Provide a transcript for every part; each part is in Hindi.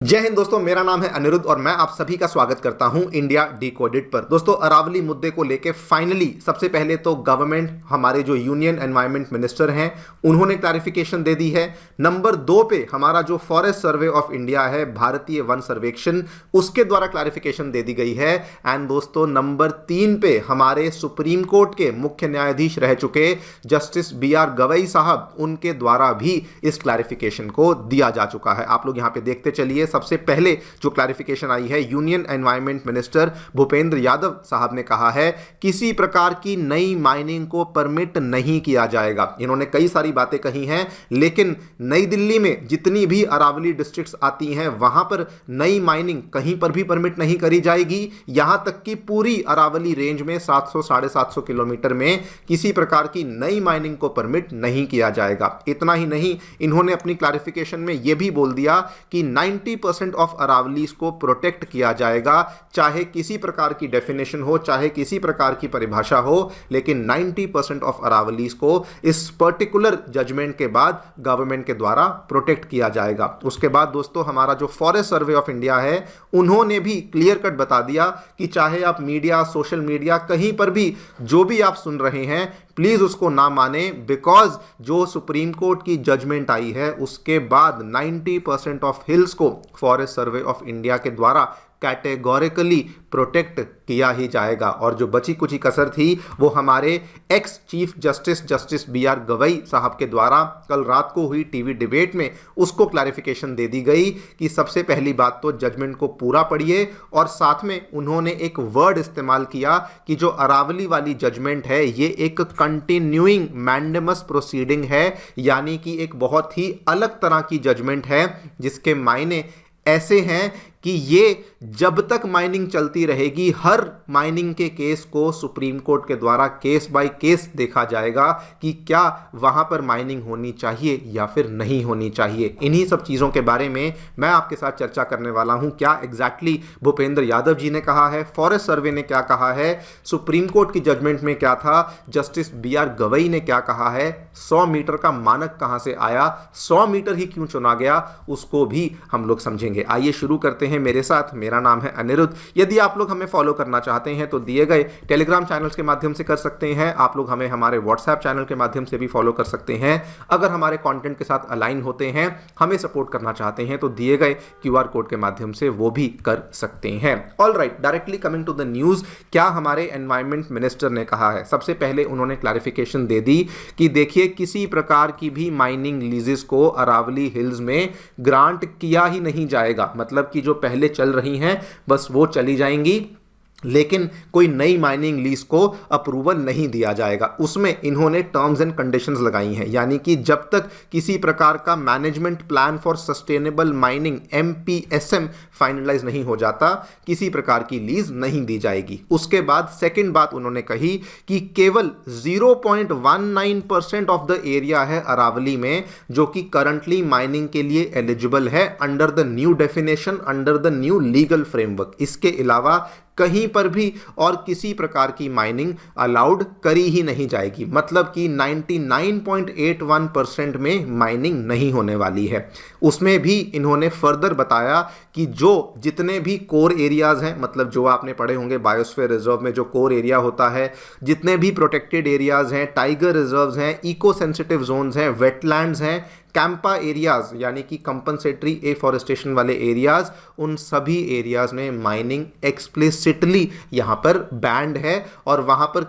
जय हिंद दोस्तों, मेरा नाम है अनिरुद्ध और मैं आप सभी का स्वागत करता हूं इंडिया डिकोडेड पर। दोस्तों, अरावली मुद्दे को लेके फाइनली सबसे पहले तो गवर्नमेंट, हमारे जो यूनियन एनवायरमेंट मिनिस्टर हैं, उन्होंने क्लैरिफिकेशन दे दी है। नंबर 2 पे हमारा जो फॉरेस्ट सर्वे ऑफ इंडिया है, भारतीय वन सर्वेक्षण, उसके द्वारा क्लैरिफिकेशन दे दी गई है। एंड दोस्तों, नंबर 3 पे हमारे सुप्रीम कोर्ट के मुख्य न्यायाधीश रह चुके जस्टिस BR गवई साहब, उनके द्वारा भी इस क्लैरिफिकेशन को दिया जा चुका है। आप लोग यहां पे देखते चलिए। सबसे पहले जो क्लैरिफिकेशन आई है, union environment minister Bhupendra Yadav साहब ने कहा है किसी प्रकार की नई माइनिंग को परमिट नहीं किया जाएगा। इन्होंने कई सारी बातें कही हैं, लेकिन नई दिल्ली में जितनी भी अरावली डिस्ट्रिक्ट्स आती हैं, वहां पर नई माइनिंग कहीं पर भी परमिट नहीं करी जाएगी। यहां तक कि पूरी अरावली रेंज में 700-750 किलोमीटर में किसी प्रकार की नई माइनिंग को परमिट नहीं किया जाएगा। इतना ही नहीं, इन्होंने अपनी क्लैरिफिकेशन में यह भी बोल दिया कि 90% ऑफ अरावलीज को प्रोटेक्ट किया जाएगा, चाहे किसी प्रकार की डेफिनेशन हो, चाहे किसी प्रकार की परिभाषा हो, लेकिन 90% ऑफ अरावलीज को इस पर्टिकुलर जजमेंट के बाद गवर्नमेंट के द्वारा प्रोटेक्ट किया जाएगा। उसके बाद दोस्तों, हमारा जो फॉरेस्ट सर्वे ऑफ इंडिया है, उन्होंने भी क्लियर कट बता दिया कि चाहे आप मीडिया, सोशल मीडिया, कहीं पर भी जो भी आप सुन रहे हैं, प्लीज उसको ना माने, बिकॉज जो सुप्रीम कोर्ट की जजमेंट आई है, उसके बाद 90% ऑफ हिल्स को फॉरेस्ट सर्वे ऑफ इंडिया के द्वारा कैटेगोरिकली प्रोटेक्ट किया ही जाएगा। और जो बची कुची कसर थी, वो हमारे ex chief justice BR Gavai साहब के द्वारा कल रात को हुई टीवी डिबेट में उसको क्लैरिफिकेशन दे दी गई कि सबसे पहली बात तो जजमेंट को पूरा पढ़िए, और साथ में उन्होंने एक वर्ड इस्तेमाल किया कि जो अरावली वाली जजमेंट है, ये एक कंटिन्यूइंग मैंडेमस प्रोसीडिंग है, यानी कि एक बहुत ही अलग तरह की जजमेंट है, जिसके मायने ऐसे हैं कि ये जब तक माइनिंग चलती रहेगी, हर माइनिंग के केस को सुप्रीम कोर्ट के द्वारा केस बाय केस देखा जाएगा कि क्या वहां पर माइनिंग होनी चाहिए या फिर नहीं होनी चाहिए। इन्हीं सब चीज़ों के बारे में मैं आपके साथ चर्चा करने वाला हूं। क्या एग्जैक्टली भूपेंद्र यादव जी ने कहा है, फॉरेस्ट सर्वे ने क्या कहा है, सुप्रीम कोर्ट की जजमेंट में क्या था, जस्टिस BR गवई ने क्या कहा है, 100 मीटर का मानक कहां से आया, 100 मीटर ही क्यों चुना गया, उसको भी हम लोग समझेंगे। आइए शुरू करते हैं मेरे साथ। मेरा नाम है अनिरुद्ध। यदि आप लोग हमें फॉलो करना चाहते हैं तो दिए गए टेलीग्राम चैनल्स के माध्यम से कर सकते हैं। आप लोग हमें हमारे व्हाट्सएप चैनल के माध्यम से भी फॉलो कर सकते हैं। अगर हमारे कंटेंट के साथ अलाइन होते हैं, हमें सपोर्ट करना चाहते हैं, तो दिए गए QR कोड के माध्यम से वो भी कर सकते हैं। Alright, directly coming to the news, क्या हमारे एनवायरमेंट मिनिस्टर ने कहा है? सबसे पहले उन्होंने क्लैरिफिकेशन दे दी कि देखिए, किसी प्रकार की भी माइनिंग लीजेस को अरावली हिल्स में ग्रांट किया ही नहीं जाएगा। मतलब कि जो पहले चल रही हैं बस वो चली जाएंगी, लेकिन कोई नई माइनिंग लीज को अप्रूवल नहीं दिया जाएगा। उसमें इन्होंने टर्म्स एंड कंडीशंस लगाई हैं, यानी कि जब तक किसी प्रकार का management plan for sustainable mining MPSM finalise नहीं हो जाता, किसी प्रकार की लीज नहीं दी जाएगी। उसके बाद सेकंड बात उन्होंने कही कि केवल 0.19% ऑफ द एरिया है अरावली में जो कि करंटली माइनिंग के लिए एलिजिबल है under the new definition, under the new legal framework. इसके अलावा कहीं पर भी और किसी प्रकार की माइनिंग अलाउड करी ही नहीं जाएगी। मतलब कि 99.81% में माइनिंग नहीं होने वाली है। उसमें भी इन्होंने फर्दर बताया कि जो जितने भी कोर एरियाज हैं, मतलब जो आपने पढ़े होंगे बायोस्फीयर रिजर्व में जो कोर एरिया होता है, जितने भी प्रोटेक्टेड एरियाज हैं, टाइगर रिजर्व्स हैं, इको सेंसिटिव जोन्स हैं, वेटलैंड्स हैं, कैंपा एरियाज यानी कि कंपनसेटरी एफॉरेस्टेशन वाले एरियाज, उन सभी एरियाज में माइनिंग एक्सप्लिसिटली यहां पर बैंड है, और वहां पर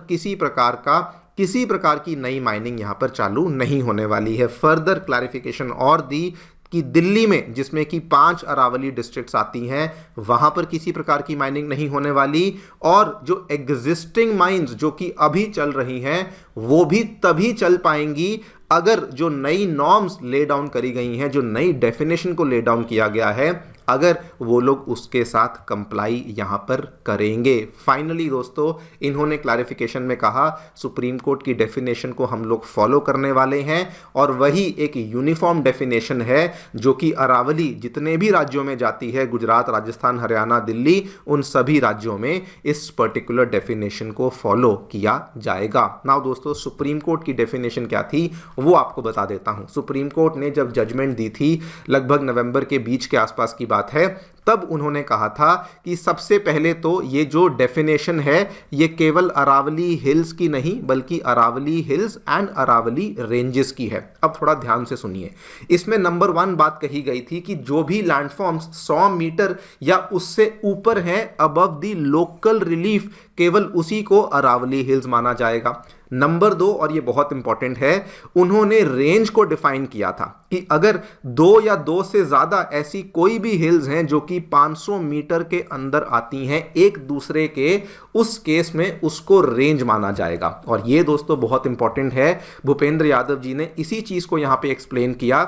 किसी प्रकार की नई माइनिंग यहां पर चालू नहीं होने वाली है। फर्दर क्लैरिफिकेशन और दी कि दिल्ली में, जिसमें कि 5 अरावली डिस्ट्रिक्ट्स आती हैं, वहां पर किसी प्रकार की माइनिंग नहीं होने वाली, और जो एग्जिस्टिंग माइंस जो कि अभी चल रही हैं, वो भी तभी चल पाएंगी अगर जो नई नॉर्म्स ले डाउन करी गई हैं, जो नई डेफिनेशन को ले डाउन किया गया है, अगर वो लोग उसके साथ कंप्लाई यहां पर करेंगे। फाइनली दोस्तों, इन्होंने क्लैरिफिकेशन में कहा सुप्रीम कोर्ट की डेफिनेशन को हम लोग फॉलो करने वाले हैं, और वही एक यूनिफॉर्म डेफिनेशन है जो कि अरावली जितने भी राज्यों में जाती है, गुजरात, राजस्थान, हरियाणा, दिल्ली, उन सभी राज्यों में इस पर्टिकुलर डेफिनेशन को फॉलो किया जाएगा। नाउ दोस्तों, सुप्रीम कोर्ट की डेफिनेशन क्या थी वो आपको बता देता हूं। सुप्रीम कोर्ट ने जब जजमेंट दी थी, लगभग नवंबर के बीच के आसपास की बात बात है, तब उन्होंने कहा था कि सबसे पहले तो ये जो डेफिनेशन है ये केवल अरावली हिल्स की नहीं बल्कि Aravalli hills and Aravalli ranges की है। अब थोड़ा ध्यान से सुनिए, इसमें नंबर 1 बात कही गई थी कि जो भी लैंडफॉर्म्स 100 मीटर या उससे ऊपर हैं अबव द लोकल रिलीफ, केवल उसी को अरावली हिल्स माना जाएगा। नंबर 2, और ये बहुत इंपॉर्टेंट है, उन्होंने रेंज को डिफाइन किया था कि अगर 2 या 2 से ज्यादा ऐसी कोई भी हिल्स हैं जो कि 500 मीटर के अंदर आती हैं एक दूसरे के, उस केस में उसको रेंज माना जाएगा। और ये दोस्तों बहुत इंपॉर्टेंट है, भूपेंद्र यादव जी ने इसी चीज को यहां पे एक्सप्लेन किया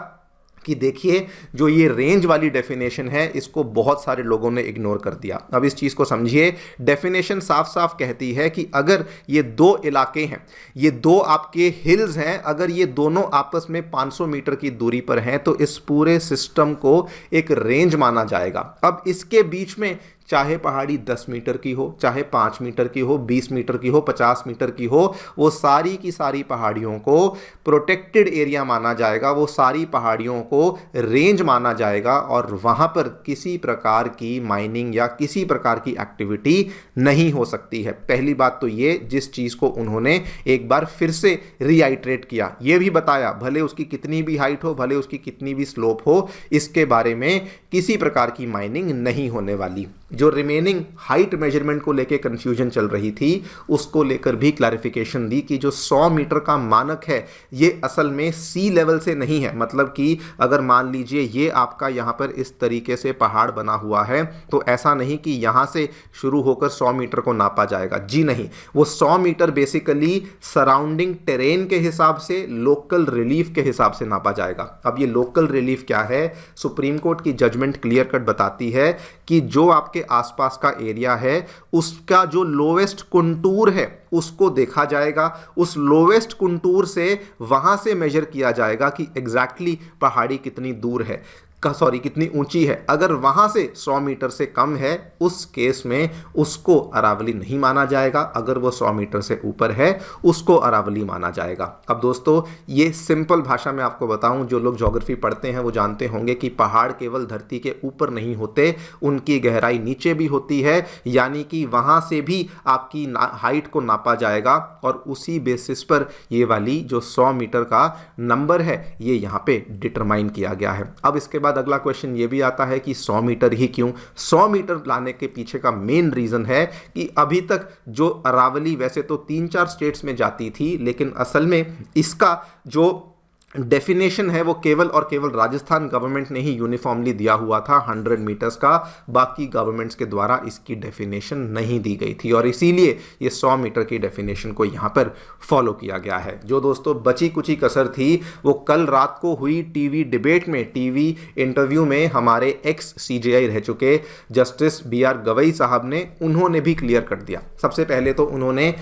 कि देखिए जो ये रेंज वाली डेफिनेशन है इसको बहुत सारे लोगों ने इग्नोर कर दिया। अब इस चीज़ को समझिए, डेफिनेशन साफ साफ कहती है कि अगर ये 2 इलाके हैं, ये 2 आपके हिल्स हैं, अगर ये दोनों आपस में 500 मीटर की दूरी पर हैं तो इस पूरे सिस्टम को एक रेंज माना जाएगा। अब इसके बीच में चाहे पहाड़ी 10 मीटर की हो, चाहे 5 मीटर की हो, 20 मीटर की हो, 50 मीटर की हो, वो सारी की सारी पहाड़ियों को प्रोटेक्टेड एरिया माना जाएगा, वो सारी पहाड़ियों को रेंज माना जाएगा और वहां पर किसी प्रकार की माइनिंग या किसी प्रकार की एक्टिविटी नहीं हो सकती है। पहली बात तो ये, जिस चीज को उन्होंने एक बार फिर से रीआइट्रेट किया, ये भी बताया भले उसकी कितनी भी हाइट हो, भले उसकी कितनी भी स्लोप हो, इसके बारे में किसी प्रकार की माइनिंग नहीं होने वाली। जो रिमेनिंग हाइट मेजरमेंट को लेकर कंफ्यूजन चल रही थी उसको लेकर भी क्लैरिफिकेशन दी कि जो 100 मीटर का मानक है ये असल में सी लेवल से नहीं है। मतलब कि अगर मान लीजिए ये आपका यहाँ पर इस तरीके से पहाड़ बना हुआ है तो ऐसा नहीं कि यहाँ से शुरू होकर 100 मीटर को नापा जाएगा, जी नहीं, वो 100 मीटर बेसिकली सराउंडिंग टेरेन के हिसाब से, लोकल रिलीफ के हिसाब से नापा जाएगा। अब ये लोकल रिलीफ क्या है, सुप्रीम कोर्ट की जजमेंट क्लियर कट बताती है कि जो आपके आसपास का एरिया है उसका जो लोवेस्ट कुंटूर है उसको देखा जाएगा, उस लोवेस्ट कुंटूर से वहां से मेजर किया जाएगा कि एग्जैक्टली पहाड़ी कितनी दूर है, कितनी ऊंची है। अगर वहां से 100 मीटर से कम है उस केस में उसको अरावली नहीं माना जाएगा, अगर वो 100 मीटर से ऊपर है उसको अरावली माना जाएगा। अब दोस्तों ये सिंपल भाषा में आपको बताऊं, जो लोग ज्योग्राफी पढ़ते हैं वो जानते होंगे कि पहाड़ केवल धरती के ऊपर नहीं होते, उनकी गहराई नीचे भी होती है, यानी कि वहां से भी आपकी हाइट को नापा जाएगा और उसी बेसिस पर ये वाली जो 100 मीटर का नंबर है ये यहाँ पे डिटरमाइन किया गया है। अब इसके बाद अगला क्वेश्चन ये भी आता है कि 100 मीटर ही क्यों? 100 मीटर लाने के पीछे का मेन रीजन है कि अभी तक जो अरावली वैसे तो 3-4 स्टेट्स में जाती थी, लेकिन असल में इसका जो डेफिनेशन है वो केवल और केवल राजस्थान गवर्नमेंट ने ही यूनिफॉर्मली दिया हुआ था 100 मीटर्स का, बाकी गवर्नमेंट्स के द्वारा इसकी डेफिनेशन नहीं दी गई थी और इसीलिए ये 100 मीटर की डेफिनेशन को यहाँ पर फॉलो किया गया है। जो दोस्तों बची कुची कसर थी वो कल रात को हुई टीवी डिबेट में, टीवी इंटरव्यू में हमारे एक्स CJI रह चुके जस्टिस BR गवई साहब ने, उन्होंने भी क्लियर कर दिया। सबसे पहले तो उन्होंने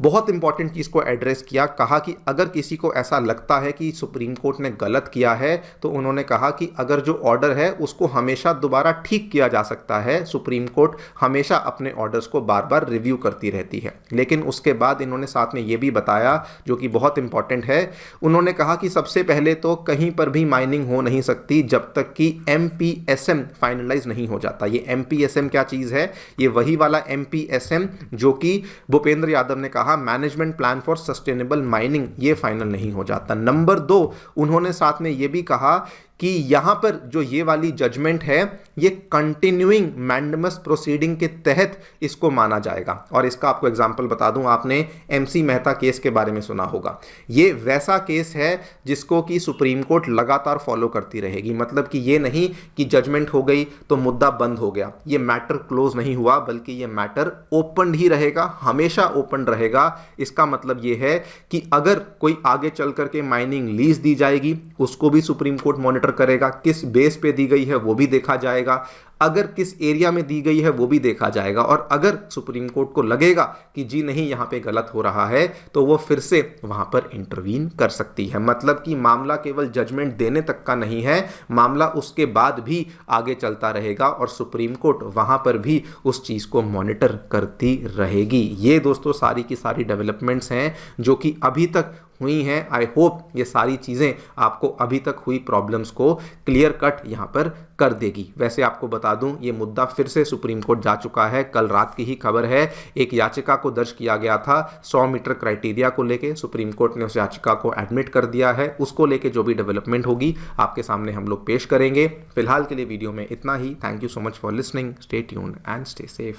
बहुत इंपॉर्टेंट चीज़ को एड्रेस किया, कहा कि अगर किसी को ऐसा लगता है कि सुप्रीम कोर्ट ने गलत किया है तो उन्होंने कहा कि अगर जो ऑर्डर है उसको हमेशा दोबारा ठीक किया जा सकता है, सुप्रीम कोर्ट हमेशा अपने ऑर्डर्स को बार बार रिव्यू करती रहती है। लेकिन उसके बाद इन्होंने साथ में ये भी बताया जो कि बहुत इंपॉर्टेंट है, उन्होंने कहा कि सबसे पहले तो कहीं पर भी माइनिंग हो नहीं सकती जब तक कि MPSM फाइनलाइज नहीं हो जाता। ये MPSM क्या चीज़ है? ये वही वाला MPSM जो कि भूपेंद्र यादव ने कहा management plan for sustainable mining, ये फाइनल नहीं हो जाता। नंबर 2, उन्होंने साथ में ये भी कहा कि यहां पर जो ये वाली जजमेंट है ये कंटिन्यूइंग मैंडेमस प्रोसीडिंग के तहत इसको माना जाएगा। और इसका आपको एग्जांपल बता दूं, आपने MC मेहता केस के बारे में सुना होगा। ये वैसा केस है जिसको कि सुप्रीम कोर्ट लगातार फॉलो करती रहेगी। मतलब कि ये नहीं कि जजमेंट हो गई तो मुद्दा बंद हो गया, ये मैटर क्लोज नहीं हुआ, बल्कि ये मैटर ओपन ही रहेगा, हमेशा ओपन रहेगा। इसका मतलब ये है कि अगर कोई आगे चल करके माइनिंग लीज दी जाएगी उसको भी सुप्रीम कोर्ट मॉनिटर करेगा, किस बेस पे दी गई है वो भी देखा जाएगा। अगर किस एरिया में दी गई है वो भी देखा जाएगा, और अगर सुप्रीम कोर्ट को लगेगा कि जी नहीं यहाँ पे गलत हो रहा है तो वो फिर से वहां पर इंटरवीन कर सकती है। मतलब कि मामला केवल जजमेंट देने तक का नहीं है, मामला उसके बाद भी आगे चलता रहेगा और सुप्रीम कोर्ट वहां पर भी उस चीज को मॉनिटर करती रहेगी। ये दोस्तों सारी की सारी डेवलपमेंट्स हैं जो कि अभी तक हुई हैं। आई होप ये सारी चीज़ें आपको अभी तक हुई प्रॉब्लम्स को क्लियर कट यहाँ पर कर देगी। वैसे आपको बता दूं ये मुद्दा फिर से सुप्रीम कोर्ट जा चुका है। कल रात की ही खबर है, एक याचिका को दर्ज किया गया था 100 मीटर क्राइटेरिया को लेके, सुप्रीम कोर्ट ने उस याचिका को एडमिट कर दिया है। उसको लेके जो भी डेवलपमेंट होगी आपके सामने हम लोग पेश करेंगे। फिलहाल के लिए वीडियो में इतना ही। Thank you so much for listening. Stay tuned and stay safe.